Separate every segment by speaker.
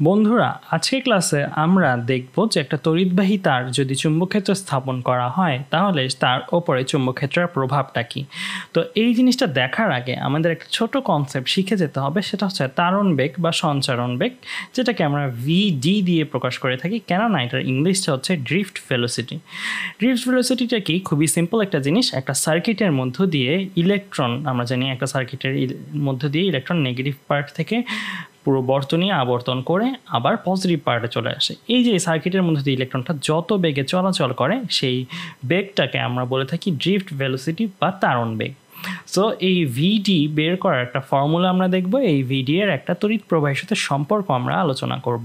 Speaker 1: বন্ধুরা, আজকের ক্লাসে আমরা দেখব যে একটা তড়িৎবাহী তার যদি চুম্বকক্ষেত্র স্থাপন করা হয় তাহলে তার ওপরে চুম্বকক্ষেত্রের প্রভাবটা কী। তো এই জিনিসটা দেখার আগে আমাদের একটা ছোট কনসেপ্ট শিখে যেতে হবে, সেটা হচ্ছে তারণ বেগ বা সঞ্চারণ বেগ, যেটাকে আমরা ভিডি দিয়ে প্রকাশ করে থাকি। কেননা এটার ইংলিশটা হচ্ছে ড্রিফট ভেলোসিটি। ড্রিফট ভেলোসিটিটা কি? খুবই সিম্পল একটা জিনিস। একটা সার্কিটের মধ্য দিয়ে ইলেকট্রন, আমরা জানি একটা সার্কিটের মধ্য দিয়ে ইলেকট্রন নেগেটিভ পার্ট থেকে পুরো বর্তনী আবর্তন করে আবার পজিটিভ পার্টে চলে আসে। এই যে সার্কিটের মধ্যে দিয়ে ইলেকট্রনটা যত বেগে চলাচল করে সেই বেগটাকে আমরা বলে থাকি ড্রিফট ভেলোসিটি বা তারণ বেগ। সো এই ভিডি বের করার একটা ফর্মুলা আমরা দেখব। এই ভিডি এর একটা তড়িৎ প্রবাহের সাথে সম্পর্ক আমরা আলোচনা করব।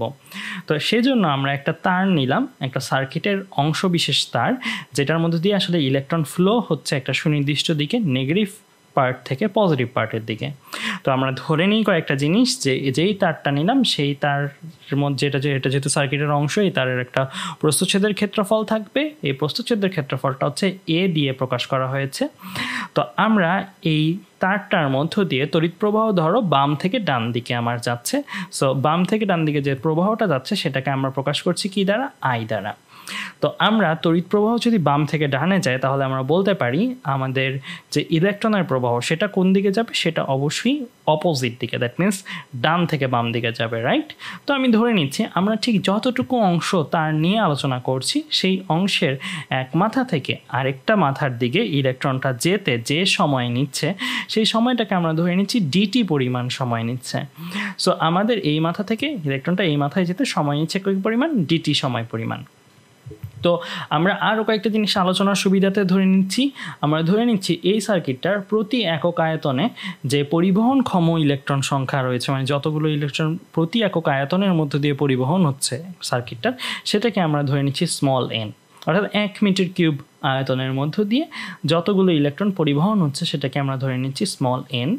Speaker 1: তো সেজন্য আমরা একটা তার নিলাম, একটা সার্কিটের অংশ বিশেষ তার, যেটার মধ্যে দিয়ে আসলে ইলেকট্রন ফ্লো হচ্ছে একটা সুনির্দিষ্ট দিকে, নেগেটিভ পার্ট থেকে পজিটিভ পার্টের দিকে। তো আমরা ধরে নিই কয়েকটা জিনিস, যে যেই তারটা নিলাম সেই তার মধ্যে এটা যেহেতু সার্কিটের অংশ, এই তারের একটা প্রস্থচ্ছেদের ক্ষেত্রফল থাকবে। এই প্রস্থচ্ছেদের ক্ষেত্রফলটা হচ্ছে এ দিয়ে প্রকাশ করা হয়েছে। তো আমরা এই তারটার মধ্য দিয়ে তড়িৎ প্রবাহ ধরো বাম থেকে ডান দিকে আমার যাচ্ছে। সো বাম থেকে ডান দিকে যে প্রবাহটা যাচ্ছে সেটাকে আমরা প্রকাশ করছি কি দ্বারা? আই দ্বারা। তো আমরা তড়িৎ প্রবাহ যদি বাম থেকে ডানে যায় তাহলে আমরা বলতে পারি আমাদের যে ইলেকট্রনের প্রবাহ সেটা কোন দিকে যাবে? সেটা অবশ্যই অপোজিট দিকে, দ্যাট মিনস ডান থেকে বাম দিকে যাবে, রাইট? তো আমি ধরে নিচ্ছি আমরা ঠিক যতটুকু অংশ তার নিয়ে আলোচনা করছি সেই অংশের এক মাথা থেকে আরেকটা মাথার দিকে ইলেকট্রনটা যেতে যে সময় নিচ্ছে সেই সময়টাকে আমরা ধরে নিচ্ছি ডিটি পরিমাণ সময় নিচ্ছে। সো আমাদের এই মাথা থেকে ইলেকট্রনটা এই মাথায় যেতে সময় নিচ্ছে কী পরিমাণ? ডিটি সময় পরিমাণ। তো আমরা আরও কয়েকটা জিনিস আলোচনার সুবিধাতে আমরা ধরে নিচ্ছি এই সার্কিটটার প্রতি একক আয়তনে যে পরিবহনক্ষম ইলেকট্রন সংখ্যা রয়েছে, মানে যতগুলো ইলেকট্রন প্রতি একক আয়তনের মধ্য দিয়ে পরিবহন হচ্ছে সার্কিটটার, সেটাকে আমরা ধরে নিচ্ছি স্মল এন। অর্থাৎ 1 মিটার কিউব আয়তনের মধ্য দিয়ে যতগুলো ইলেকট্রন পরিবহন হচ্ছে সেটাকে আমরা ধরে নিচ্ছি স্মল এন।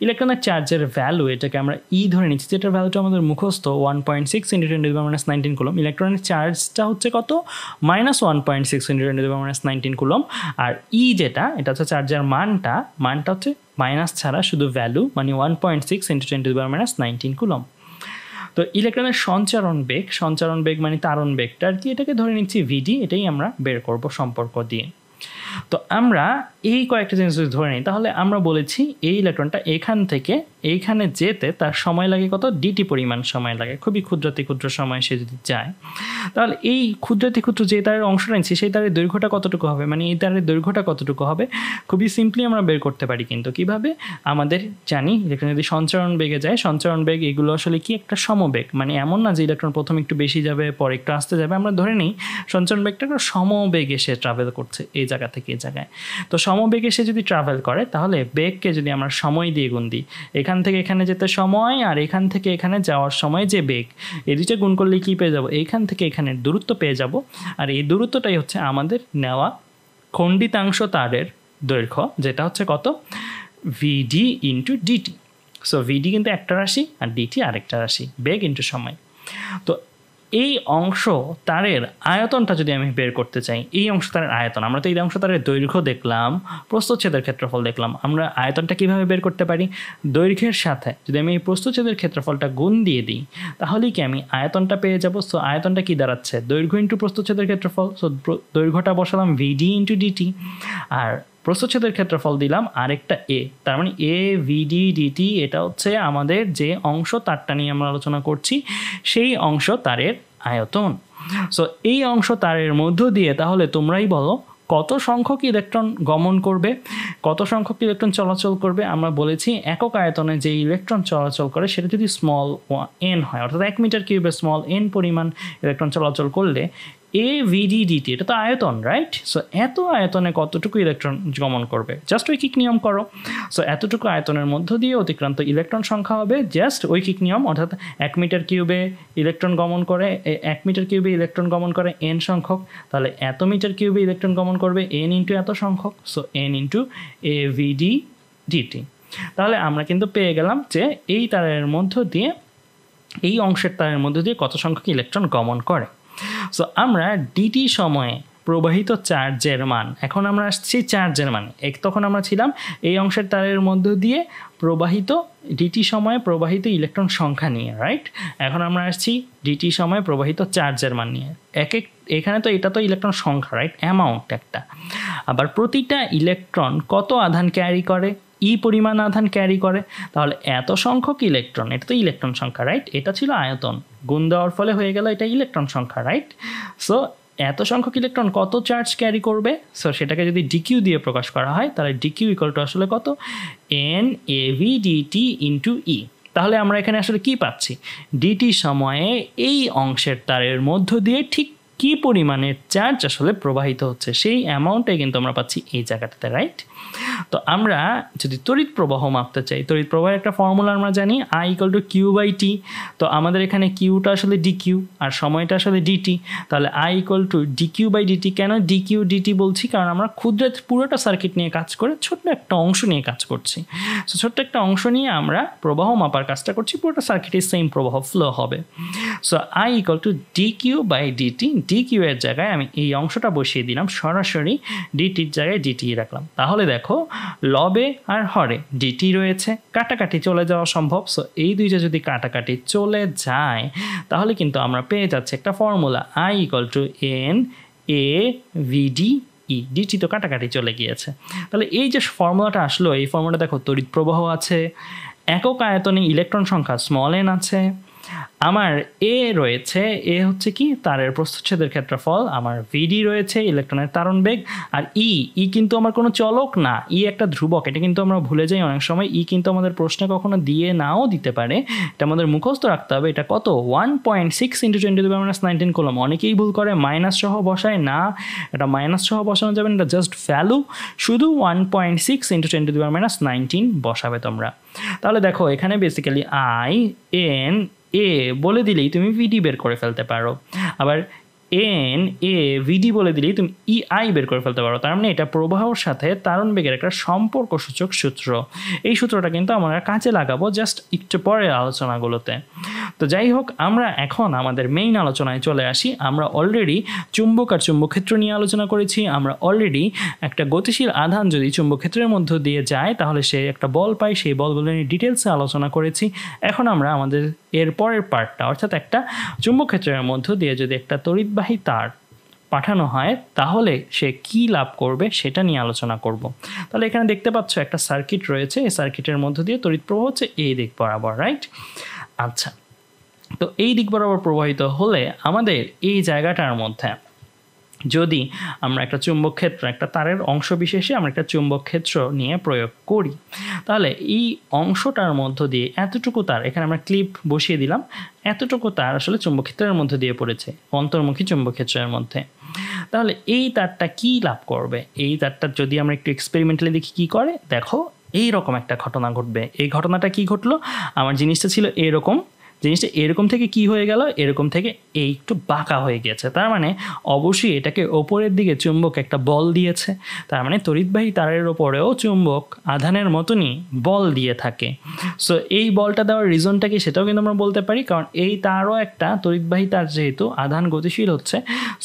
Speaker 1: ইলেকট্রনের চার্জের ভ্যালু, এটাকে আমরা ই ধরে নিচ্ছি, যেটার ভ্যালুটা আমাদের মুখস্থ 1.6 × 10⁻⁹ কুলম। ইলেকট্রনের চার্জটা হচ্ছে কত? -1.6 × 10⁻⁹ কুলম। আর ই যেটা, এটা হচ্ছে চার্জের মানটা হচ্ছে মাইনাস ছাড়া শুধু ভ্যালু, মানে 1.6 × 10⁻⁹ কুলম। তো ইলেকট্রনের সঞ্চারণ বেগ মানে তারণ বেগটা আর কি, এটাকে ধরে নিচ্ছি ভিডি। এটাই আমরা বের করব সম্পর্ক দিয়ে। তো আমরা এই কয়েকটা জিনিস যদি ধরে নিই তাহলে আমরা বলেছি এই ইলেকট্রনটা এখান থেকে এইখানে যেতে তার সময় লাগে কত? ডিটি পরিমাণ সময় লাগে। খুবই ক্ষুদ্রাতি ক্ষুদ্র সময় সে যদি যায়, তাহলে এই ক্ষুদ্রাতি ক্ষুদ্র যে তারের অংশটা নিচ্ছি সেই তারের দৈর্ঘ্যটা কতটুকু হবে, মানে এই তারের দৈর্ঘ্যটা কতটুকু হবে খুবই সিম্পলি আমরা বের করতে পারি। কিন্তু কিভাবে? আমাদের জানি ইলেকট্রন যদি সঞ্চারণ বেগে যায়, সঞ্চারণ বেগ এগুলো আসলে কি একটা সমবেগ, মানে এমন না যে ইলেকট্রন প্রথম একটু বেশি যাবে পরে একটু আসতে যাবে। আমরা ধরে নিই সঞ্চারণ বেগটা একটা সমবেগে সে ট্রাভেল করছে এই জায়গা থেকে এই জায়গায়। তো সমবেগে সে যদি ট্রাভেল করে তাহলে বেগকে যদি আমরা সময় দিয়ে গুণ দিই, এখান থেকে এখানে যেতে সময় আর এখান থেকে এখানে যাওয়ার সময় যে বেগ, এই দুইটা গুণ করলে কী পেয়ে যাবো? এইখান থেকে এখানের দূরত্ব পেয়ে যাব। আর এই দূরত্বটাই হচ্ছে আমাদের নেওয়া খণ্ডিতাংশ তারের দৈর্ঘ্য, যেটা হচ্ছে কত? ভিডি ইন্টু ডিটি। সো ভিডি কিন্তু একটা রাশি আর ডিটি আরেকটা রাশি, বেগ ইন্টু সময়। তো এই অংশ তারের আয়তনটা যদি আমি বের করতে চাই, এই অংশ তারের আয়তন, আমরা তো এই অংশ তারের দৈর্ঘ্য দেখলাম, প্রস্থচ্ছেদের ক্ষেত্রফল দেখলাম, আমরা আয়তনটা কীভাবে বের করতে পারি? দৈর্ঘ্যের সাথে যদি আমি এই প্রস্থচ্ছেদের ক্ষেত্রফলটা গুণ দিয়ে দিই তাহলেই কি আমি আয়তনটা পেয়ে যাব। সো আয়তনটা কি দাঁড়াচ্ছে? দৈর্ঘ্য ইন্টু প্রস্থচ্ছেদের ক্ষেত্রফল। সো দৈর্ঘ্যটা বসালাম ভিডি ইন্টু ডিটি, আর প্রস্থচ্ছেদের ক্ষেত্রফল দিলাম আরেকটা এ, তার মানে এ ভিডি ডিটি। এটা হচ্ছে আমাদের যে অংশ তারটা নিয়ে আমরা আলোচনা করছি সেই অংশ তারের আয়তন। সো এই অংশ তারের মধ্য দিয়ে তাহলে তোমরাই বলো কত সংখ্যক ইলেকট্রন গমন করবে, কত সংখ্যক ইলেকট্রন চলাচল করবে। আমরা বলেছি একক আয়তনে যে ইলেকট্রন চলাচল করে সেটা যদি স্মল এন হয়, অর্থাৎ 1 মিটার কিউবে স্মল এন পরিমাণ ইলেকট্রন চলাচল করলে এ ভিডি ডিটি, এটা তো আয়তন, রাইট? সো এত আয়তনে কতটুকু ইলেকট্রন গমন করবে? জাস্ট ঐকিক নিয়ম করো। সো এতটুকু আয়তনের মধ্য দিয়ে অতিক্রান্ত ইলেকট্রন সংখ্যা হবে জাস্ট ঐকিক নিয়ম, অর্থাৎ 1 মিটার কিউবে ইলেকট্রন গমন করে 1 মিটার কিউবে ইলেকট্রন গমন করে এন সংখ্যক, তাহলে এত মিটার কিউবে ইলেকট্রন গমন করবে এন ইন্টু এত সংখ্যক। সো এন ইন্টু এ ভিডি ডিটি। তাহলে আমরা কিন্তু পেয়ে গেলাম যে এই তারের মধ্য দিয়ে, এই অংশের তারের মধ্য দিয়ে কত সংখ্যক ইলেকট্রন গমন করে। সো আমরা ডিটি সময়ে প্রবাহিত চার্জের মান। এখন আমরা আসছি চার্জের মান। তখন আমরা ছিলাম এই অংশের তারের মধ্য দিয়ে প্রবাহিত ডিটি সময়ে প্রবাহিত ইলেকট্রন সংখ্যা নিয়ে, রাইট? এখন আমরা আসছি ডিটি সময়ে প্রবাহিত চার্জের মান নিয়ে। এখানে তো এটা তো ইলেকট্রন সংখ্যা, রাইট? অ্যামাউন্ট একটা। আবার প্রতিটা ইলেকট্রন কত আধান ক্যারি করে? পরিমাণ আধান ক্যারি করে। তাহলে এত সংখ্যক ইলেকট্রন, এটা তো ইলেকট্রন সংখ্যা, রাইট? এটা ছিল আয়তন, গুণ দেওয়ার ফলে হয়ে গেল এটা ইলেকট্রন সংখ্যা, রাইট? সো এত সংখ্যক ইলেকট্রন কত চার্জ ক্যারি করবে? সো সেটাকে যদি ডিকিউ দিয়ে প্রকাশ করা হয় তাহলে ডিকিউ ইকুয়াল টু আসলে কত? NAVDT ইন্টু ই। তাহলে আমরা এখানে আসলে কি পাচ্ছি? ডিটি সময়ে এই অংশের তারের মধ্য দিয়ে ঠিক কী পরিমাণের চার্জ আসলে প্রবাহিত হচ্ছে সেই অ্যামাউন্টটাই কিন্তু আমরা পাচ্ছি এই জায়গাটাতে, রাইট? তো আমরা যদি তড়িৎ প্রবাহ মাপতে চাই, তড়িৎ প্রবাহের একটা ফর্মুলা আমরা জানি, I ইকুয়াল টু Q/T। তো আমাদের এখানে কিউটা আসলে ডিকিউ আর সময়টা আসলে ডিটি। তাহলে I ইকুয়াল টু dQ/dt। কেন dQ/dt বলছি? কারণ আমরা ক্ষুদ্র পুরোটা সার্কিট নিয়ে কাজ করে ছোট্ট একটা অংশ নিয়ে কাজ করছি। সো ছোট্ট একটা অংশ নিয়ে আমরা প্রবাহ মাপার কাজটা করছি, পুরোটা সার্কিটের সেম প্রবাহ ফ্লো হবে। So I equal two dQ/dt। DQ এর জায়গায় আমি এই অংশটা বসিয়ে দিলাম, সরাসরি ডিটির জায়গায় ডিটি রাখলাম। তাহলে দেখো লবে আর হরে ডিটি রয়েছে, কাটাকাটি চলে যাওয়া সম্ভব। সো এই দুইটা যদি কাটাকাটি চলে যায় তাহলে কিন্তু আমরা পেয়ে যাচ্ছি একটা formula, I equal to NAVDE। DT তো কাটাকাটি চলে গিয়েছে। তাহলে এই যে ফর্মুলাটা আসলো, এই ফর্মুলা দেখো তড়িৎ প্রবাহ আছে, একক আয়তনে ইলেকট্রন সংখ্যা স্মল n আছে, আমার এ রয়েছে, এ হচ্ছে কি তারের প্রস্থচ্ছেদের ক্ষেত্রফল, আমার ভিডি রয়েছে ইলেকট্রনের তারণ বেগ, আর ই কিন্তু আমার কোনো চলক না, একটা ধ্রুবক। এটা কিন্তু আমরা ভুলে যাই অনেক সময়, কিন্তু আমাদের প্রশ্নে কখনো দিয়ে নাও দিতে পারে, এটা আমাদের মুখস্থ রাখতে হবে। এটা কত? 1.6 × 10⁻19 কুলম। অনেকেই ভুল করে, মাইনাস সহ বসায় না, এটা মাইনাস সহ বসানো যাবে না, এটা জাস্ট ভ্যালু, শুধু 1.6 × 10⁻19 বসাবে তোমরা। তাহলে দেখো এখানে বেসিক্যালি NA বলে দিলেই তুমি ভিডি বের করে ফেলতে পারো, আবার NAVD বলে দিলেই তুমি EI বের করে ফেলতে পারো। তার মানে এটা প্রবাহর সাথে তারণ বেগের একটা সম্পর্ক সূচক সূত্র। এই সূত্রটা কিন্তু আমরা কাজে লাগাবো জাস্ট একটু পরের আলোচনাগুলোতে। তো যাই হোক, আমরা এখন আমাদের মেইন আলোচনায় চলে আসি। আমরা অলরেডি চুম্বক আর চুম্বকক্ষেত্র নিয়ে আলোচনা করেছি। আমরা অলরেডি একটা গতিশীল আধান যদি চুম্বকক্ষেত্রের মধ্য দিয়ে যায় তাহলে সে একটা বল পায়, সেই বলগুলো নিয়ে ডিটেলসে আলোচনা করেছি। এখন আমরা আমাদের এর পরের পার্টটা, অর্থাৎ একটা চুম্বকক্ষেত্রের মধ্য দিয়ে যদি একটা তড়িৎবাহী তার পাঠানো হয় তাহলে সে কি লাভ করবে সেটা নিয়ে আলোচনা করব। তাহলে এখানে দেখতে পাচ্ছ একটা সার্কিট রয়েছে, এই সার্কিটের মধ্য দিয়ে তড়িৎ প্রবাহ হচ্ছে এই দিক বরাবর, রাইট? আচ্ছা, তো এই দিক বরাবর প্রবাহিত হলে আমাদের এই জায়গাটার মধ্যে যদি আমরা একটা চুম্বক ক্ষেত্র, একটা তারের অংশ বিশেষে আমরা একটা চুম্বক ক্ষেত্র নিয়ে প্রয়োগ করি, তাহলে এই অংশটার মধ্য দিয়ে এতটুকু তার, এখানে আমরা ক্লিপ বসিয়ে দিলাম, এতটুকু তার আসলে চুম্বক ক্ষেত্রের মধ্য দিয়ে পড়েছে, অন্তর্মুখী চুম্বক ক্ষেত্রের মধ্যে। তাহলে এই তারটা কি লাভ করবে? এই তারটা যদি আমরা একটু এক্সপেরিমেন্টালি দেখি কি করে, দেখো এইরকম একটা ঘটনা ঘটবে। এই ঘটনাটা কি ঘটলো? আমার জিনিসটা ছিল এরকম, জিনিসটা এরকম থেকে কি হয়ে গেল, এরকম থেকে এই একটু বাঁকা হয়ে গেছে। তার মানে অবশ্যই এটাকে ওপরের দিকে চুম্বক একটা বল দিয়েছে। তার মানে তড়িৎবাহী তারের ওপরেও চুম্বক আধানের মতনই বল দিয়ে থাকে। সো এই বলটা দেওয়ার রিজনটা কি সেটাও কিন্তু আমরা বলতে পারি, কারণ এই তারও একটা তড়িৎবাহী তার, যেহেতু আধান গতিশীল হচ্ছে,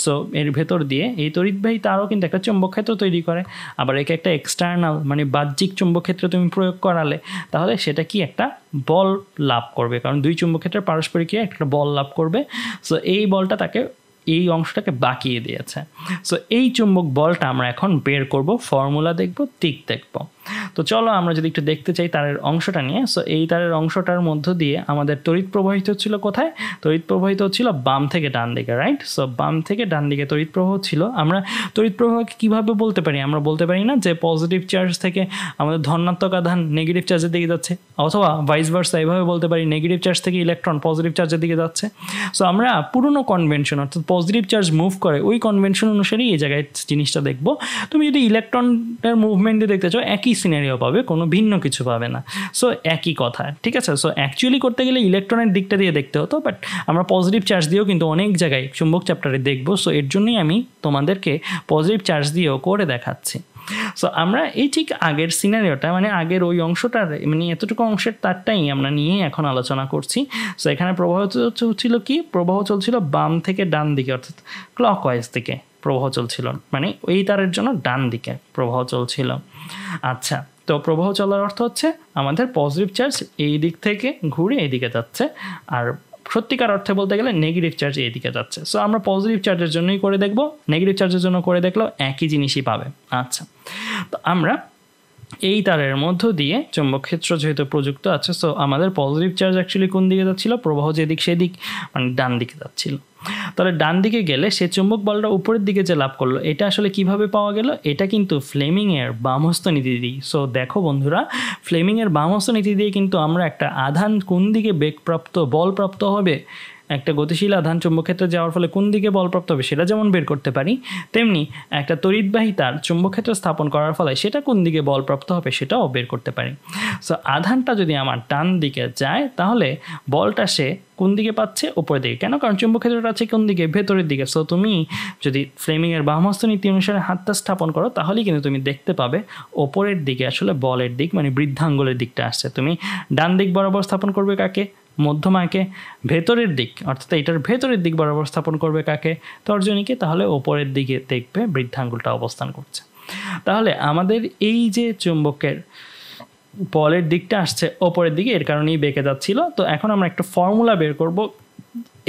Speaker 1: সো এর ভেতর দিয়ে এই তড়িৎবাহী তারও কিন্তু একটা চুম্বক ক্ষেত্র তৈরি করে। আবার একে একটা এক্সটার্নাল মানে বাহ্যিক চুম্বক ক্ষেত্র তুমি প্রয়োগ করালে তাহলে সেটা কি একটা বল লাভ করবে, কারণ দুই চুম্বক ক্ষেত্রের পারস্পরিক একটা বল লাভ করবে। সো এই বলটা তাকে এই অংশটাকে বাঁকিয়ে দিয়েছে। সো এই চুম্বক বলটা আমরা এখন বের করব, ফর্মুলা দেখব, দিক দেখব। তো চলো আমরা যদি একটু দেখতে চাই তারের অংশটা নিয়ে। সো এই তারের অংশটার মধ্য দিয়ে আমাদের তড়িৎ প্রবাহিত হচ্ছিল কোথায়? তড়িৎ প্রবাহিত হচ্ছিল বাম থেকে ডান দিকে, রাইট? সো বাম থেকে ডান দিকে তড়িৎ প্রবাহ ছিল। আমরা তড়িৎ প্রবাহকে কীভাবে বলতে পারি? আমরা বলতে পারি না যে পজিটিভ চার্জ থেকে আমাদের ধনাত্মক আধান নেগেটিভ চার্জের দিকে যাচ্ছে, অথবা ভাইস ভার্সা, এভাবে বলতে পারি নেগেটিভ চার্জ থেকে ইলেকট্রন পজিটিভ চার্জের দিকে যাচ্ছে। সো আমরা পুরনো কনভেনশন, অর্থাৎ পজিটিভ চার্জ মুভ করে ওই কনভেনশন অনুসারেই এই জায়গায় জিনিসটা দেখবো। তুমি যদি ইলেকট্রনের মুভমেন্ট দিয়ে দেখতে চাও, একই সিনারিও পাবে, কোনো ভিন্ন কিছু পাবে না। সো একই কথা, ঠিক আছে? সো অ্যাকচুয়ালি করতে গেলে ইলেকট্রনের দিকটা দিয়ে দেখতে হতো, বাট আমরা পজিটিভ চার্জ দিয়েও কিন্তু অনেক জায়গায় চুম্বক চ্যাপ্টারে দেখবো। সো এর জন্যই আমি তোমাদেরকে পজিটিভ চার্জ দিয়েও করে দেখাচ্ছি। সো আমরা এই ঠিক আগের সিনারিওটা মানে আগের ওই অংশটার মানে এতটুকু অংশের তারটাই আমরা নিয়ে এখন আলোচনা করছি। সো এখানে প্রবাহ চলছিল কি, প্রবাহ চলছিল বাম থেকে ডান দিকে, অর্থাৎ ক্লকওয়াইজ দিকে প্রবাহ চলছিল, মানে এই তারের জন্য ডান দিকে প্রবাহ চলছিল। আচ্ছা, তো প্রবাহ চলার অর্থ হচ্ছে আমাদের পজিটিভ চার্জ এই দিক থেকে ঘুরে এইদিকে যাচ্ছে, আর সত্যিকার অর্থে বলতে গেলে নেগেটিভ চার্জ এইদিকে যাচ্ছে। সো আমরা পজিটিভ চার্জের জন্যই করে দেখব, নেগেটিভ চার্জের জন্য করে দেখলেও একই জিনিসই পাবে। আচ্ছা, তো আমরা এই তারের মধ্য দিয়ে চুম্বক ক্ষেত্র যেহেতু প্রযুক্ত আছে, সো আমাদের পজিটিভ চার্জ অ্যাকচুয়ালি কোন দিকে যাচ্ছিল, প্রবাহ যেদিক সেদিক মানে ডান দিকে যাচ্ছিল। তাহলে ডান দিকে গেলে সে চুম্বক বলটা উপরের দিকে যে লাভ করলো, এটা আসলে কিভাবে পাওয়া গেল, এটা কিন্তু ফ্লেমিংয়ের বামহস্ত নীতি দিয়ে। সো দেখো বন্ধুরা, ফ্লেমিংয়ের বামহস্ত নীতি দিয়ে কিন্তু আমরা একটা আধান কোন দিকে বেগপ্রাপ্ত বলপ্রাপ্ত হবে, একটা গতিশীল আধান চুম্বকক্ষেত্রে যাওয়ার ফলে কোন দিকে বলপ্রাপ্ত হবে সেটা যেমন বের করতে পারি, তেমনি একটা তড়িৎবাহী তার চুম্বকক্ষেত্র স্থাপন করার ফলে সেটা কোন দিকে বলপ্রাপ্ত হবে সেটাও বের করতে পারি। সো আধানটা যদি আমার ডান দিকে যায় তাহলে বলটা সে কোন দিকে পাচ্ছে, উপরের দিকে। কেন? কারণ চুম্বকক্ষেত্রটা আছে কোন দিকে, ভেতরের দিকে। সো তুমি যদি ফ্লেমিংয়ের বামহস্ত নীতি অনুসারে হাতটা স্থাপন করো তাহলেই কিন্তু তুমি দেখতে পাবে ওপরের দিকে আসলে বলের দিক মানে বৃদ্ধাঙ্গুলের দিকটা আসছে। তুমি ডান দিক বরাবর স্থাপন করবে কাকে, মধ্যমাকে, ভেতরের দিক অর্থাৎ এটার ভেতরের দিক বরাবর স্থাপন করবে কাকে, তর্জনীকে, তাহলে ওপরের দিকে দেখবে বৃদ্ধাঙ্গুলটা অবস্থান করছে। তাহলে আমাদের এই যে চুম্বকের বলের দিকটা আসছে ওপরের দিকে, এর কারণেই বেঁকে যাচ্ছিল। তো এখন আমরা একটা ফর্মুলা বের করব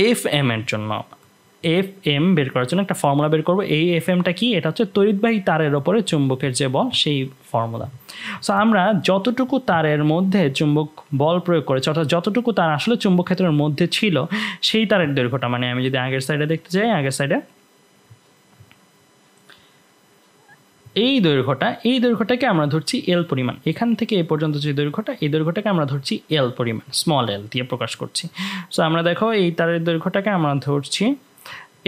Speaker 1: এফ এম এর জন্য। এফ এম বের করার জন্য একটা ফর্মুলা বের করবো। এই এফ এমটা কি, এটা হচ্ছে তড়িৎবাহী তারের ওপরে চুম্বকের যে বল সেই ফর্মুলা। সো আমরা যতটুকু তারের মধ্যে চুম্বক বল প্রয়োগ করেছি, অর্থাৎ যতটুকু তার আসলে চুম্বক ক্ষেত্রের মধ্যে ছিল সেই তারের দৈর্ঘ্যটা, মানে আমি যদি আগের সাইডে দেখতে যাই, আগের সাইডে এই দৈর্ঘ্যটাকে আমরা ধরছি এল পরিমাণ। এখান থেকে এ পর্যন্ত যে দৈর্ঘ্যটা, এই দৈর্ঘ্যটাকে আমরা ধরছি এল পরিমাণ, স্মল এল দিয়ে প্রকাশ করছি। সো আমরা দেখো এই তারের দৈর্ঘ্যটাকে আমরা ধরছি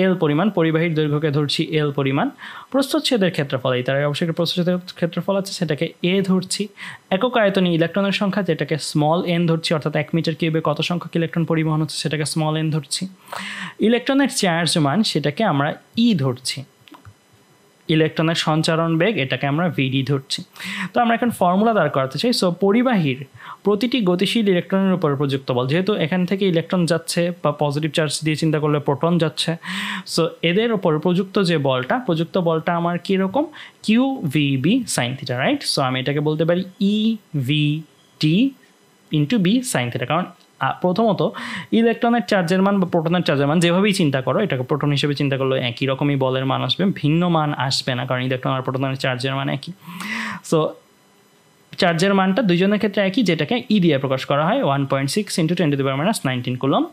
Speaker 1: এল পরিমাণ, পরিবাহীর দৈর্ঘ্যকে ধরছি এল পরিমাণ। প্রস্থচ্ছেদের ক্ষেত্রফল, এই তারের অবশ্যই প্রস্থচ্ছেদের ক্ষেত্রফল আছে, সেটাকে এ ধরছি। একক আয়তনে ইলেকট্রনের সংখ্যা যেটাকে স্মল এন ধরছি, অর্থাৎ 1 মিটার কিউবে কত সংখ্যক ইলেকট্রন পরিবহন হচ্ছে সেটাকে স্মল এন ধরছি। ইলেকট্রনের চার্জ মান সেটাকে আমরা ই ধরছি। ইলেকট্রনের সঞ্চারণ বেগ এটাকে আমরা ভিডি ধরছি। তো আমরা এখন ফর্মুলা দাঁড় করাতে চাই। সো পরিবাহীর প্রতিটি গতিশীল ইলেকট্রনের উপর প্রযুক্ত বল, যেহেতু এখান থেকে ইলেকট্রন যাচ্ছে বা পজিটিভ চার্জ দিয়ে চিন্তা করলে প্রোটন যাচ্ছে, সো এদের ওপর প্রযুক্ত যে বলটা, প্রযুক্ত বলটা আমার কীরকম, Q V B sine theta, right? So আমি এটাকে বলতে পারি E V T into B sine theta. কারণ প্রথমত ইলেকট্রনের চার্জের মান বা প্রোটনের চার্জের মান যেভাবেই চিন্তা করো, এটাকে প্রোটন হিসেবে চিন্তা করলে একই রকমই বলের মান আসবে, ভিন্ন মান আসবে না, কারণ ইলেকট্রন আর প্রোটনের চার্জের মান একই। সো চার্জের মানটা দুইজনের ক্ষেত্রে একই, যেটাকে ই দিয়ে প্রকাশ করা হয় 1.6 × 10⁻⁻⁹ কুলম।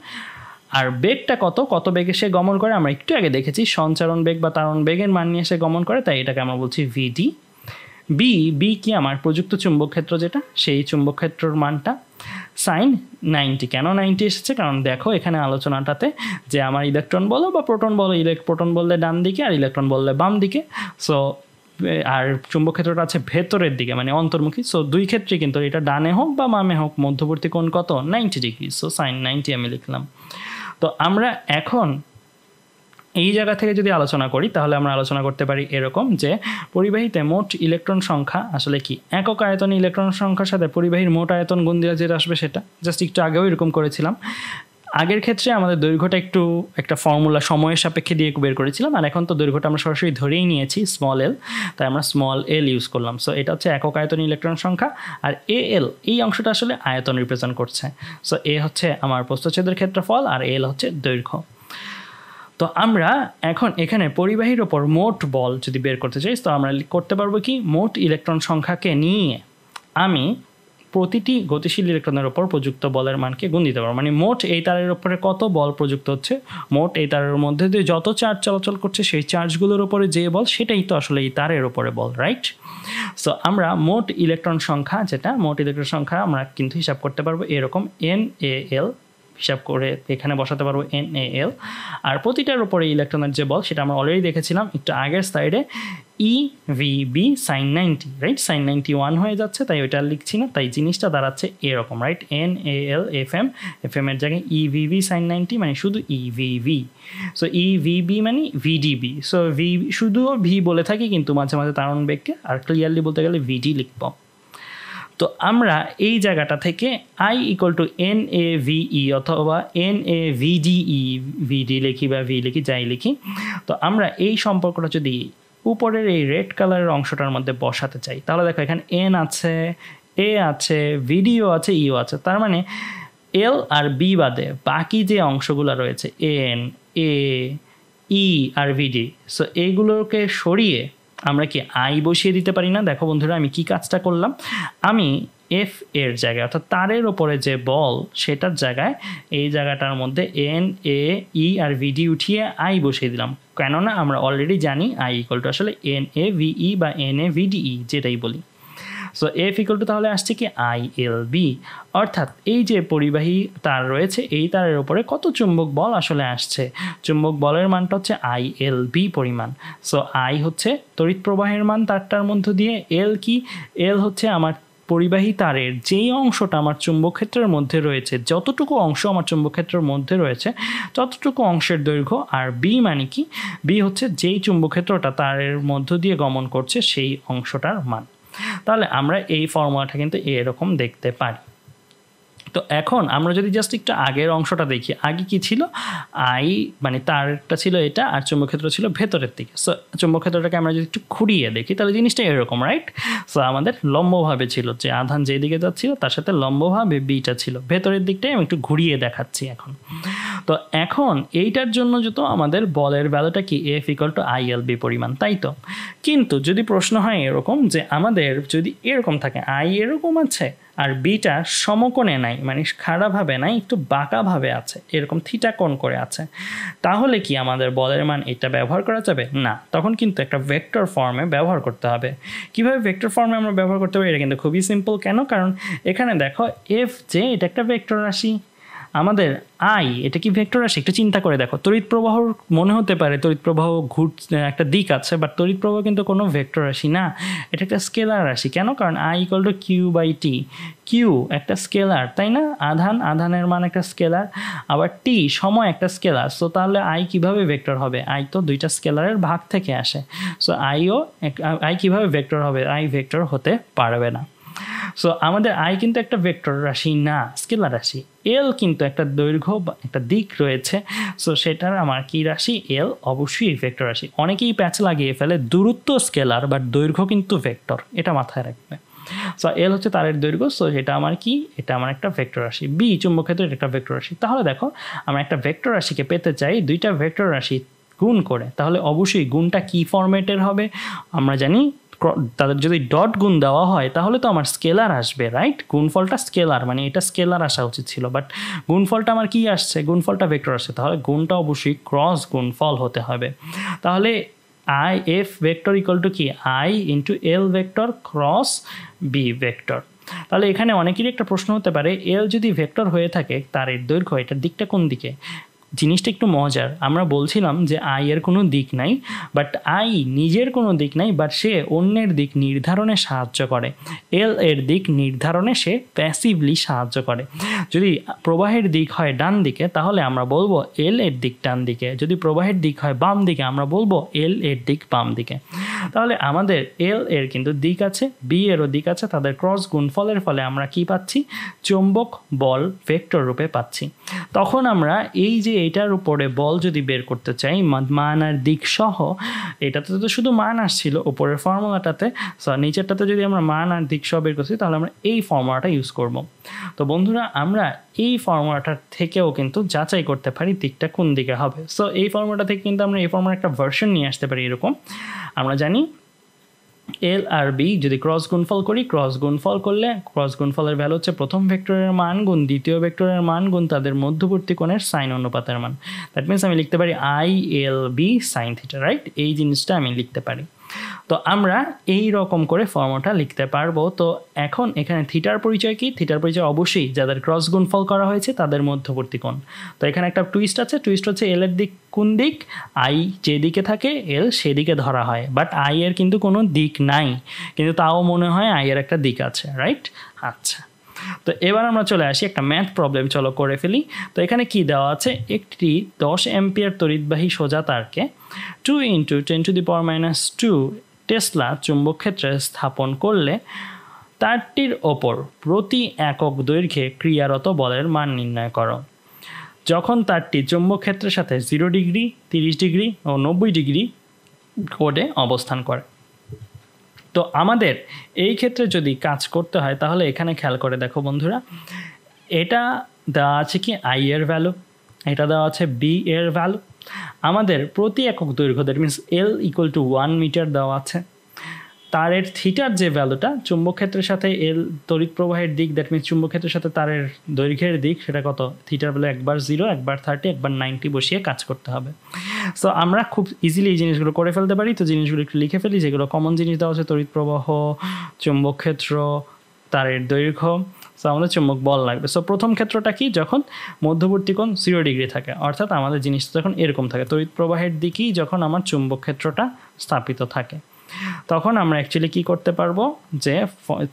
Speaker 1: আর বেগটা কত বেগে সে গমন করে আমরা একটু আগে দেখেছি, সঞ্চারণ বেগ বা তারণ বেগের মান নিয়ে সে গমন করে, তাই এটাকে আমরা বলছি ভিডি। বি কি আমার প্রযুক্ত চুম্বক ক্ষেত্র, যেটা সেই চুম্বক ক্ষেত্রের মানটা সাইন 90। কেন 90 এসেছে? কারণ দেখো এখানে আলোচনাটাতে যে আমার ইলেকট্রন বলো বা প্রোটন বলো, প্রোটন বললে ডান দিকে আর ইলেকট্রন বললে বাম দিকে। সো আর চুম্বক ক্ষেত্রটা আছে ভেতরের দিকে মানে অন্তর্মুখী। সো দুই ক্ষেত্রে কিন্তু এটা ডানে হোক বা বামে হোক মধ্যবর্তী কোণ কত, 90 ডিগ্রি। সো সাইন 90 আমি লিখলাম। তো আমরা এখন এই জায়গা থেকে যদি আলোচনা করি তাহলে আমরা আলোচনা করতে পারি এরকম যে পরিবাহীতে মোট ইলেকট্রন সংখ্যা আসলে কি, একক আয়তনে ইলেকট্রন সংখ্যার সাথে পরিবাহীর মোট আয়তন গুণ দিলে যেটা আসবে সেটা। জাস্ট একটু আগেও এরকম করেছিলাম। আগের ক্ষেত্রে আমাদের দৈর্ঘ্যটা একটু একটা ফর্মুলা সময়ের সাপেক্ষে দিয়ে বের করেছিলাম, আর এখন তো দৈর্ঘ্যটা আমরা সরাসরি ধরেই নিয়েছি স্মল এল, তাই আমরা স্মল এল ইউজ করলাম। সো এটা হচ্ছে একক আয়তনে ইলেকট্রন সংখ্যা, আর এ এল এই অংশটা আসলে আয়তন রিপ্রেজেন্ট করছে। সো এ হচ্ছে আমার প্রস্থচ্ছেদের ক্ষেত্রফল আর এল হচ্ছে দৈর্ঘ্য। তো আমরা এখন এখানে পরিবাহীর ওপর মোট বল যদি বের করতে চাই, তো আমরা করতে পারবো কি, মোট ইলেকট্রন সংখ্যাকে নিয়ে আমি প্রতিটি গতিশীল ইলেকট্রনের ওপর প্রযুক্ত বলের মানকে গুণ দিতে পারবো। মানে মোট এই তারের ওপরে কত বল প্রযুক্ত হচ্ছে, মোট এই তারের মধ্যে দিয়ে যত চার্জ চলাচল করছে সেই চার্জগুলোর ওপরে যে বল সেটাই তো আসলে এই তারের ওপরে বল, রাইট? সো আমরা মোট ইলেকট্রন সংখ্যা, যেটা মোট ইলেকট্রন সংখ্যা আমরা কিন্তু হিসাব করতে পারবো এরকম, এন এ এল হিসাব করে এখানে বসাতে পারবো NaL। আর প্রতিটার উপরে ইলেকট্রনের যে বল সেটা আমরা অলরেডি দেখেছিলাম একটু আগের স্লাইডে, EVB sin 90, রাইট? sin 91 হয়ে যাচ্ছে, তাই ওইটা লিখছি না, তাই জিনিসটা দাঁড়াচ্ছে এরকম, রাইট? NaL FM, FM এর জায়গায় EVB sin 90 মানে শুধু EVB। সো EVB মানে VDB। সো শুধু V বলে থাকি কিন্তু মাঝে মাঝে তারণ বেগকে, আর ক্লিয়ারলি বলতে গেলে VD লিখব। তো আমরা এই জায়গাটা থেকে I = NaVe অথবা NaVDE, VD লিখি বা V লিখি, যাই লিখি, তো আমরা এই সম্পর্কটা যদি উপরের এই রেড কালারের অংশটার মধ্যে বসাতে চাই, তাহলে দেখো এখানে N আছে, A আছে, VDও আছে, Eও আছে। তার মানে L আর B বাদে বাকি যে অংশগুলো রয়েছে N, A, E আর VD, সো এইগুলোকে সরিয়ে আমরা কি I বসিয়ে দিতে পারি না? দেখো বন্ধুরা, আমি কি কাজটা করলাম, আমি F এর জায়গায় অর্থাৎ তারের ওপরে যে বল সেটার জায়গায় এই জায়গাটার মধ্যে N, A, E আর VD উঠিয়ে I বসিয়ে দিলাম। কেননা আমরা অলরেডি জানি I = আসলে NaVe বা NaVDE যেটাই বলি। সো F = তাহলে আসছে কি ILB, অর্থাৎ এই যে পরিবাহী তার রয়েছে এই তারের উপরে কত চুম্বক বল আসলে আসছে, চুম্বক বলের মানটা হচ্ছে ILB পরিমাণ। সো I হচ্ছে তড়িৎ প্রবাহের মান তারটার মধ্য দিয়ে, L কি, L হচ্ছে আমার পরিবাহী তারের যেই অংশটা আমার চুম্বকক্ষেত্রের মধ্যে রয়েছে, যতটুকু অংশ আমার চুম্বকক্ষেত্রের মধ্যে রয়েছে ততটুকু অংশের দৈর্ঘ্য, আর B মানে কি, B হচ্ছে যেই চুম্বকক্ষেত্রটা তারের মধ্য দিয়ে গমন করছে সেই অংশটার মান। তাহলে আমরা এই ফর্মুলাটা কিন্তু এরকম দেখতে পারি। তো এখন আমরা যদি জাস্ট একটু আগের অংশটা দেখি, আগে কি ছিল, I মানে তারটা ছিল এটা আর চুম্বকক্ষেত্র ছিল ভেতরের দিকে। সো চুম্বকক্ষেত্রটাকে আমরা যদি একটু ঘুরিয়ে দেখি তাহলে জিনিসটা এরকম, রাইট? সো আমাদের লম্বভাবে ছিল, যে আধান যেদিকে যাচ্ছিল তার সাথে লম্বভাবে বিটা ছিল, ভেতরের দিকটাই আমি একটু ঘুরিয়ে দেখাচ্ছি এখন। তো এখন এইটার জন্য যত আমাদের বলের ভ্যালুটা কি, F = ILB পরিমাণ, তাই তো? কিন্তু যদি প্রশ্ন হয় এরকম যে আমাদের যদি এরকম থাকে I এরকম আছে আর বিটা সমকোণে নাই, মানে খাড়াভাবে নাই, একটু বাঁকাভাবে আছে, এরকম থিটা কোণ করে আছে, তাহলে কি আমাদের বলের মান এটা ব্যবহার করা যাবে না? তখন কিন্তু একটা ভেক্টর ফর্মে ব্যবহার করতে হবে। কিভাবে ভেক্টর ফর্মে আমরা ব্যবহার করতে পারি? এটা কিন্তু খুবই সিম্পল। কেন? কারণ এখানে দেখো F যে এটা একটা ভেক্টর রাশি, আমাদের I এটা কি ভেক্টর রাশি? একটু চিন্তা করে দেখো, তড়িৎ প্রবাহ মনে হতে পারে তড়িৎ প্রবাহ একটা দিক আছে, বাট তড়িৎ প্রবাহ কিন্তু কোনো ভেক্টর রাশি না, এটা একটা স্কেলার রাশি। কেন? কারণ I = Q/T, Q একটা স্কেলার, তাই না? আধানের মান একটা স্কেলার, আবার T সময় একটা স্কেলার। সো তাহলে I কিভাবে ভেক্টর হবে? I তো দুইটা স্কেলারের ভাগ থেকে আসে। সো I কিভাবে ভেক্টর হবে? I ভেক্টর হতে পারবে না। সো আমাদের I কিন্তু একটা ভেক্টর রাশি না, স্কেলার রাশি। L কিন্তু একটা দৈর্ঘ্য বা একটা দিক রয়েছে, সো সেটার আমার কি রাশি? L অবশ্যই ভেক্টর রাশি। অনেকেই প্যাচ লাগিয়ে ফেলে দূরত্ব স্কেলার বাট দৈর্ঘ্য কিন্তু ভেক্টর, এটা মাথায় রাখবে। সো L হচ্ছে তারের দৈর্ঘ্য, সো এটা আমার কি, এটা আমার একটা ভেক্টর রাশি। B চুম্বকক্ষেত্রের একটা ভেক্টর রাশি। তাহলে দেখো আমরা একটা ভেক্টর রাশিকে পেতে চাই দুইটা ভেক্টর রাশি গুণ করে, তাহলে অবশ্যই গুণটা কি ফরম্যাটের হবে? আমরা জানি তাদের যদি ডট গুণ দেওয়া হয় তাহলে তো আমার স্কেলার আসবে, রাইট? গুণফলটা স্কেলার, মানে এটা স্কেলার আসা উচিত ছিল, বাট গুণফলটা আমার কি আসছে? গুণফলটা ভেক্টর আসছে, তাহলে গুণটা অবশ্যই ক্রস গুণফল হতে হবে। তাহলে F ভেক্টর = কি, I × L vector cross B vector. তাহলে এখানে অনেকেরই একটা প্রশ্ন হতে পারে, L যদি ভেক্টর হয়ে থাকে তার এর দৈর্ঘ্য এটার দিকটা কোন দিকে? জিনিসটা একটু মজার। আমরা বলছিলাম যে I এর কোনো দিক নাই, বাট I নিজের কোনো দিক নাই, বাট সে অন্যের দিক নির্ধারণে সাহায্য করে। L এর দিক নির্ধারণে সে প্যাসিভলি সাহায্য করে। যদি প্রবাহের দিক হয় ডান দিকে তাহলে আমরা বলবো L এর দিক ডান দিকে, যদি প্রবাহের দিক হয় বাম দিকে আমরা বলবো L এর দিক বাম দিকে। তাহলে আমাদের L এর কিন্তু দিক আছে, B এরও দিক আছে, তাদের ক্রস গুণফলের ফলে আমরা কি পাচ্ছি? চৌম্বক বল ভেক্টর রূপে পাচ্ছি। তখন আমরা এই যে এটার উপরে বল যদি বের করতে চাই মান আর দিক সহ, এটাতে তো শুধু মান আসছিল উপরের ফর্মুলাটাতে, নিচেরটাতে যদি আমরা মান আর দিক সহ বের করছি তাহলে আমরা এই ফর্মুলাটা ইউজ করব। তো বন্ধুরা আমরা এই ফর্মুলাটার থেকেও কিন্তু যাচাই করতে পারি দিকটা কোন দিকে হবে। সো এই ফর্মুলাটা থেকে কিন্তু আমরা এই ফর্মুলার একটা ভার্সন নিয়ে আসতে পারি। এরকম আমরা জানি L আর B যদি ক্রস গুণফল করি, ক্রস গুণফল করলে ক্রস গুণফলের ভ্যালু হচ্ছে প্রথম ভেক্টরের মান গুণ দ্বিতীয় ভেক্টরের মান গুণ তাদের মধ্যবর্তী কোণের সাইন অনুপাতের মান। দ্যাট মিনস আমি লিখতে পারি ILB sin θ, রাইট? এই জিনিসটা আমি লিখতে পারি। তো আমরা এই রকম করে ফর্মুলাটা লিখতে পারবো। তো এখন এখানে থিটার পরিচয় কি? থিটার পরিচয় অবশ্যই যাদের ক্রস গুণফল করা হয়েছে তাদের মধ্যবর্তী কোণ। তো এখানে একটা টুইস্ট আছে, টুইস্ট হচ্ছে এল এর দিক কোন দিক, আই যেদিকে থাকে এল সেদিকে ধরা হয়, বাট আই এর কিন্তু কোনো দিক নাই, কিন্তু তাও মনে হয় আই এর একটা দিক আছে, রাইট? আচ্ছা, তো এবার আমরা চলে আসি একটা ম্যাথ প্রবলেম, চলো করে ফেলি। তো এখানে কি দেওয়া আছে, একটি 10 অ্যাম্পিয়ার তড়িৎবাহী সোজা তারকে 2 × 10⁻²² টেসলা চুম্বক ক্ষেত্রে স্থাপন করলে তারটির ওপর প্রতি একক দৈর্ঘ্যে ক্রিয়ারত বলের মান নির্ণয় করো যখন তারটি চুম্বক ক্ষেত্রের সাথে 0 ডিগ্রি, 30 ডিগ্রি ও 90 ডিগ্রি কোণে অবস্থান করে। তো আমাদের এই ক্ষেত্রে যদি কাজ করতে হয় তাহলে এখানে খেয়াল করে দেখো বন্ধুরা, এটা দেওয়া আছে কি আই এর ভ্যালু, এটা দেওয়া আছে বি এর ভ্যালু, আমাদের প্রতি একক দৈর্ঘ্য দ্যাট মিনস এল = 1 মিটার দেওয়া আছে, তারের থিটার যে ভ্যালুটা চুম্বক ক্ষেত্রের সাথে এল তড়িৎ প্রবাহের দিক দ্যাট মিনস চুম্বক ক্ষেত্রের সাথে তারের দৈর্ঘ্যের দিক সেটা কত, থিটার ভ্যালু একবার 0, একবার 30, একবার 90 বসিয়ে কাজ করতে হবে। সো আমরা খুব ইজিলি এই জিনিসগুলো করে ফেলতে পারি। তো জিনিসগুলো একটু লিখে ফেলি, যেগুলো কমন জিনিস দেওয়া আছে, তড়িৎ প্রবাহ, চুম্বক ক্ষেত্র, তারের দৈর্ঘ্য। সো আমাদের চুম্বক বল লাগবে। সো প্রথম ক্ষেত্রটা কি, যখন মধ্যবর্তী কোণ 0 ডিগ্রি থাকে, অর্থাৎ আমাদের জিনিসটা যখন এরকম থাকে, তড়িৎ প্রবাহের দিকেই যখন আমার চুম্বক ক্ষেত্রটা স্থাপিত থাকে, তখন আমরা অ্যাকচুয়ালি কী করতে পারবো যে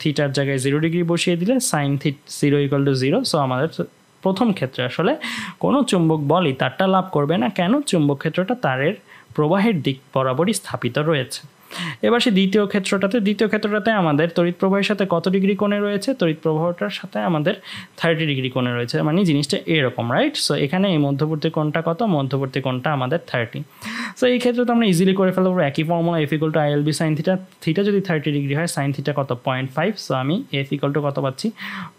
Speaker 1: থিটার জায়গায় 0 ডিগ্রি বসিয়ে দিলে সাইন 0 = 0। সো আমাদের প্রথম ক্ষেত্রে আসলে কোনো চুম্বক বলই তারটা লাভ করবে না। কেন? চুম্বক ক্ষেত্রটা তারের প্রবাহের দিক বরাবরই স্থাপিত রয়েছে। এবার সে দ্বিতীয় ক্ষেত্রটাতে আমাদের তড়িৎ প্রবাহের সাথে কত ডিগ্রি কোণে রয়েছে, তড়িৎ প্রবাহটার সাথে আমাদের 30 ডিগ্রি কোণে রয়েছে, মানে জিনিসটা এরকম, রাইট? সো এখানে এই মধ্যবর্তী কোণটা কত, মধ্যবর্তী কোণটা আমাদের 30। সো এই ক্ষেত্রে তো আমরা ইজিলি করে ফেলতে পারবো একই formula, F = ILB sin θ, theta যদি 30 ডিগ্রি হয় সাইন থিটা কত 0.5। সো আমি F = কত পাচ্ছি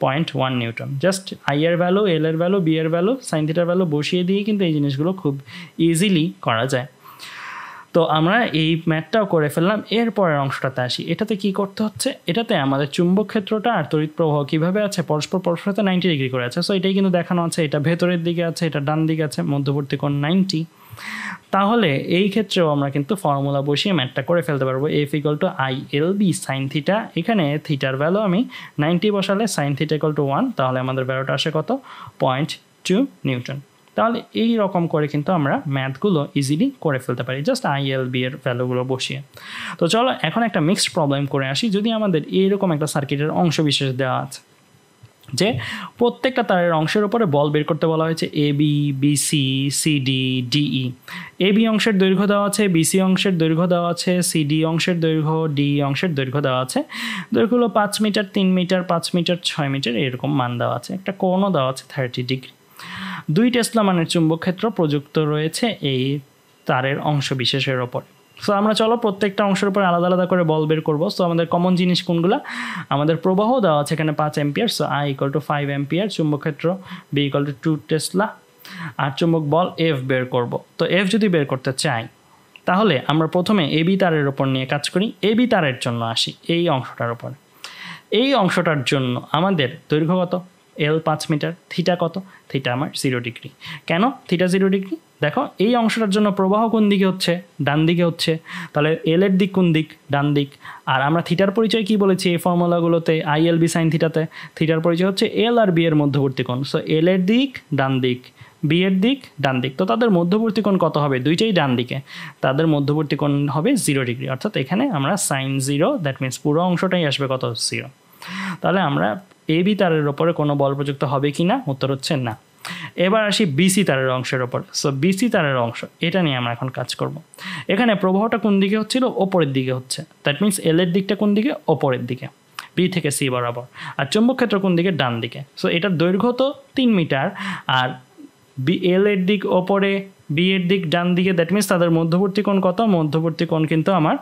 Speaker 1: 0.1 নিউটন। জাস্ট আই এর ভ্যালু, এল এর ভ্যালু, বি এর ভ্যালু, সাইন থিটার ভ্যালু বসিয়ে দিয়ে কিন্তু এই জিনিসগুলো খুব ইজিলি করা যায়। তো আমরা এই ম্যাথটাও করে ফেললাম। এরপরের অংশটাতে আসি, এটাতে কি করতে হচ্ছে, এটাতে আমাদের চুম্বক ক্ষেত্রটা আর তড়িৎ প্রবাহ কীভাবে আছে, পরস্পর সাথে 90 ডিগ্রি করে আছে। সো এটাই কিন্তু দেখানো আছে, এটা ভেতরের দিকে আছে, এটা ডান দিকে আছে, মধ্যবর্তী কোণ 90। তাহলে এই ক্ষেত্রেও আমরা কিন্তু ফর্মুলা বসিয়ে ম্যাথটা করে ফেলতে পারবো। F = ILB sin θ, এখানে থিটার ভ্যালু আমি 90 বসালে sin θ = 1, তাহলে আমাদের ভ্যালুটা আসে কত 0.2 নিউটন। তাহলে এই রকম করে কিন্তু আমরা ম্যাথগুলো ইজিলি করে ফেলতে পারি জাস্ট ILB এর ভ্যালুগুলো বসিয়ে। তো চলো এখন একটা মিক্সড প্রবলেম করে আসি। যদি আমাদের এইরকম একটা সার্কিটের অংশ বিশেষ দেওয়া আছে যে প্রত্যেকটা তারের অংশের উপরে বল বের করতে বলা হয়েছে AB, BC, CD, DE। AB অংশের দৈর্ঘ্য দেওয়া আছে, BC অংশের দৈর্ঘ্য দেওয়া আছে, CD অংশের দৈর্ঘ্য, DE অংশের দৈর্ঘ্য দেওয়া আছে। দৈর্ঘ্য হলো 5 মিটার, 3 মিটার, 5 মিটার, 6 মিটার, এরকম মান দেওয়া আছে। একটা কোণও দেওয়া আছে 30 ডিগ্রি। 2 টেসলা মানের চুম্বক ক্ষেত্র প্রযুক্ত রয়েছে এই তারের অংশ বিশেষের ওপর। সো আমরা চলো প্রত্যেকটা অংশের উপর আলাদা আলাদা করে বল বের করবো। সো আমাদের কমন জিনিস কোনগুলো, আমাদের প্রবাহ দেওয়া আছে এখানে 5 অ্যাম্পিয়ার। সো I = 5 অ্যাম্পিয়ার, চুম্বক ক্ষেত্র B = 2 টেসলা, আর চুম্বক বল F বের করব। তো F যদি বের করতে চাই তাহলে আমরা প্রথমে AB তারের ওপর নিয়ে কাজ করি। AB তারের জন্য আসি এই অংশটার ওপর। এই অংশটার জন্য আমাদের দৈর্ঘ্য কত, L 5 মিটার, থিটা কত, থিটা আমার 0 ডিগ্রি। কেন থিটা 0 ডিগ্রি? দেখো এই অংশটার জন্য প্রবাহ কোন দিকে হচ্ছে, ডান দিকে হচ্ছে, তাহলে এল এর দিক কোন দিক, ডান দিক। আর আমরা থিটার পরিচয় কি বলেছি এই ফর্মুলাগুলোতে, ILB sin থিটাতে থিটার পরিচয় হচ্ছে এল আর বি এর মধ্যবর্তী কোণ। সো এল এর দিক ডান দিক, বি এর দিক ডান দিক, তো তাদের মধ্যবর্তী কোণ কত হবে, দুইটাই ডান দিকে, তাদের মধ্যবর্তী কোণ হবে 0 ডিগ্রি। অর্থাৎ এখানে আমরা sin 0, দ্যাট মিনস পুরো অংশটাই আসবে কত 0। তাহলে আমরা AB তারের ওপরে কোনো বল প্রযুক্ত হবে কি না, উত্তর হচ্ছে না। এবার আসি BC তারের অংশের ওপর। সো BC তারের অংশ, এটা নিয়ে আমরা এখন কাজ করব। এখানে প্রবাহটা কোন দিকে হচ্ছিল, ওপরের দিকে হচ্ছে, দ্যাট মিনস এল এর দিকটা কোন দিকে, ওপরের দিকে, B থেকে C বরাবর। আর চুম্বক ক্ষেত্র কোন দিকে, ডান দিকে। সো এটার দৈর্ঘ্য তো 3 মিটার, আর এল এর দিক ওপরে, বি এর দিক ডান দিকে, দ্যাট মিনস তাদের মধ্যবর্তী কোণ কত, মধ্যবর্তী কোণ কিন্তু আমার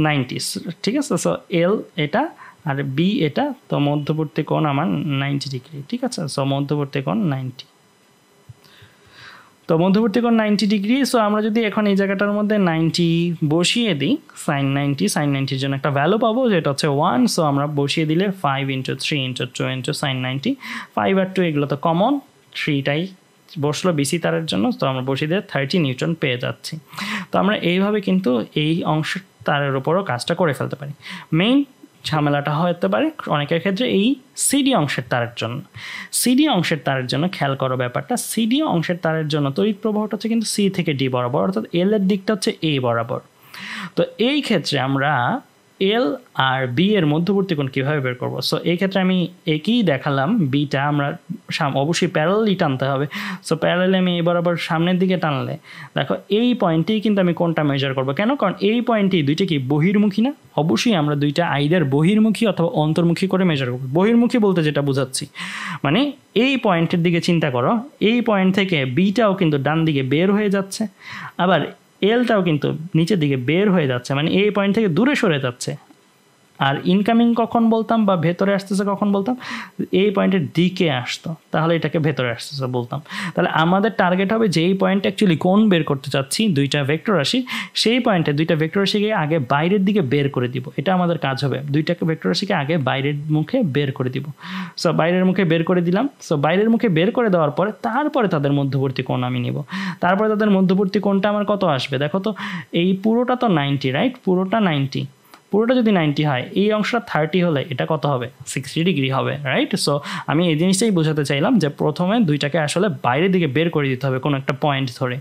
Speaker 1: 90, ঠিক আছে। সো এল এটা আর বি এটা, তো মধ্যবর্তী কোণ আমার 90 ডিগ্রি, ঠিক আছে। সো মধ্যবর্তী কোণ 90, তো মধ্যবর্তী কোণ 90 ডিগ্রি। সো আমরা যদি এখন এই জায়গাটার মধ্যে 90 বসিয়ে দিই, sin 90 এর জন্য একটা ভ্যালু পাবো যেটা হচ্ছে 1। সো আমরা বসিয়ে দিলে 5 × 3 × 2 × sin 90, 5 আর 2 এগুলো তো কমন, 3টাই বসলো বিসি তারের জন্য। তো আমরা বসিয়ে দিয়ে 30 নিউটন পেয়ে যাচ্ছি। তো আমরা এইভাবে কিন্তু এই অংশ তারের উপরও কাজটা করে ফেলতে পারি। মেইন ঝামেলাটা হতে পারে অনেকের ক্ষেত্রে এই সিডি অংশের তারের জন্য। সিডি অংশের তারের জন্য খেয়াল করো ব্যাপারটা, সিডি অংশের তারের জন্য তড়িৎ প্রবাহটা হচ্ছে কিন্তু সি থেকে ডি বরাবর, অর্থাৎ এল এর দিকটা হচ্ছে এ বরাবর। তো এই ক্ষেত্রে আমরা এল আর বি এর মধ্যবর্তী কোণ কীভাবে বের করবো? সো এই ক্ষেত্রে আমি একই দেখালাম, বিটা আমরা অবশ্যই প্যারালালি টানতে হবে। সো প্যারালালি আমি এই বরাবর সামনের দিকে টানলে দেখো এই পয়েন্টেই কিন্তু আমি কোনটা মেজার করবো। কেন? কারণ এই পয়েন্টেই দুইটা কি বহির্মুখী না? অবশ্যই আমরা দুইটা আইদার বহির্মুখী অথবা অন্তর্মুখী করে মেজার করবো। বহির্মুখী বলতে যেটা বোঝাচ্ছি, মানে এই পয়েন্টের দিকে চিন্তা করো, এই পয়েন্ট থেকে বিটাও কিন্তু ডান দিকে বের হয়ে যাচ্ছে, আবার এলটাও কিন্তু নিচের দিকে বের হয়ে যাচ্ছে, মানে এই পয়েন্ট থেকে দূরে সরে যাচ্ছে। আর ইনকামিং কখন বলতাম বা ভেতরে আসতেছে কখন বলতাম? এই পয়েন্টের দিকে আসতো, তাহলে এটাকে ভেতরে আসতেছে বলতাম। তাহলে আমাদের টার্গেট হবে যে এই পয়েন্টে অ্যাকচুয়ালি কোণ বের করতে চাচ্ছি দুইটা ভেক্টর রাশি, সেই পয়েন্টে দুইটা ভেক্টর রাশিকে আগে বাইরের দিকে বের করে দিব। এটা আমাদের কাজ হবে, দুইটাকে ভেক্টর রাশিকে আগে বাইরের মুখে বের করে দিব। সো বাইরের মুখে বের করে দিলাম। সো বাইরের মুখে বের করে দেওয়ার পরে তারপরে তাদের মধ্যবর্তী কোণ আমি নিব। তারপরে তাদের মধ্যবর্তী কোণটা আমার কত আসবে দেখো তো, এই পুরোটা তো 90, রাইট? পুরোটা 90, পুরোটা যদি 90 হয়, এই অংশটা 30 হলে এটা কত হবে? 60 ডিগ্রি হবে, রাইট? সো আমি এই জিনিসটাই বোঝাতে চাইলাম যে প্রথমে দুইটাকে আসলে বাইরের দিকে বের করে দিতে হবে, কোনো একটা পয়েন্ট ধরে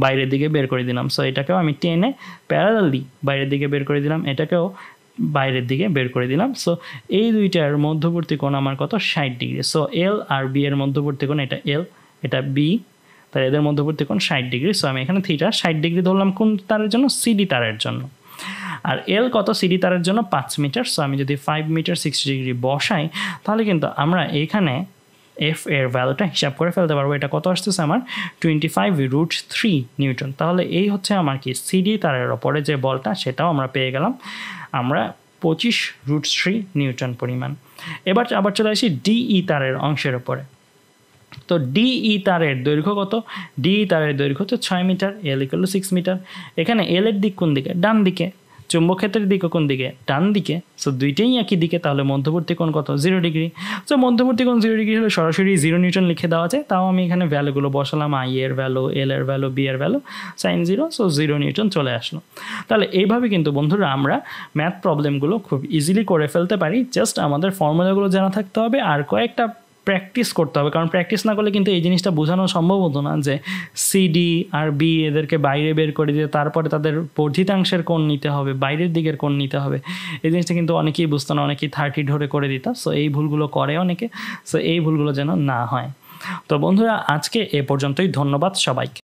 Speaker 1: বাইরের দিকে বের করে দিলাম। সো এটাকেও আমি টেনে প্যারালালি বাইরের দিকে বের করে দিলাম, এটাকেও বাইরের দিকে বের করে দিলাম। সো এই দুইটার মধ্যবর্তী কোণ আমার কত? 60 ডিগ্রি। সো এল আর বি এর মধ্যবর্তী কোণ, এটা এল এটা বি, তাই এদের মধ্যবর্তী কোণ 60 ডিগ্রি। সো আমি এখানে থিটা 60 ডিগ্রি ধরলাম কোন তারের জন্য? সিডি তারের জন্য। আর এল কত? সিডি তারের জন্য 5 মিটার। সো আমি যদি 5 মিটার 60 ডিগ্রি বসাই, তাহলে কিন্তু আমরা এইখানে এফ এর ভ্যালুটা হিসাব করে ফেলতে পারবো। এটা কত আসতেছে আমার? 25√3 নিউটন। তাহলে এই হচ্ছে আমার কি সিডি তারের ওপরে যে বলটা, সেটাও আমরা পেয়ে গেলাম আমরা 25√3 নিউটন পরিমাণ। এবার আবার চলে আসি ডিই তারের অংশের ওপরে। তো ডিই তারের দৈর্ঘ্য কত? ডিই তারের দৈর্ঘ্য হচ্ছে 6 মিটার, এল = 6 মিটার। এখানে এল এর দিক কোন দিকে? ডান দিকে। চুম্বক ক্ষেত্রের দিকে কোন দিকে? ডান দিকে। সো দুইটাই একই দিকে, তাহলে মধ্যবর্তী কোণ কত? 0 ডিগ্রি। সো মধ্যবর্তী কোণ 0 ডিগ্রি হলে সরাসরি 0 নিউটন লিখে দেওয়া যায়। তাও আমি এখানে ভ্যালুগুলো বসালাম, আই এর ভ্যালু, এল এর ভ্যালু, বি এর ভ্যালু, sin 0, সো 0 নিউটন চলে আসলো। তাহলে এইভাবে কিন্তু বন্ধুরা আমরা ম্যাথ প্রবলেমগুলো খুব ইজিলি করে ফেলতে পারি। জাস্ট আমাদের ফর্মুলাগুলো জানা থাকতে হবে আর কয়েকটা প্র্যাকটিস করতে হবে, কারণ প্র্যাকটিস না করলে কিন্তু এই জিনিসটা বোঝানো সম্ভব হতো না যে সিডি আর বি এদেরকে বাইরে বের করে দিয়ে তারপরে তাদের বর্ধিতাংশের কোণ নিতে হবে, বাইরের দিকের কোণ নিতে হবে। এই জিনিসটা কিন্তু অনেকেই বুঝতো না, অনেকেই 30 ধরে করে দিত। সো এই ভুলগুলো করে অনেকে, সো এই ভুলগুলো যেন না হয়। তো বন্ধুরা আজকে এ পর্যন্তই, ধন্যবাদ সবাইকে।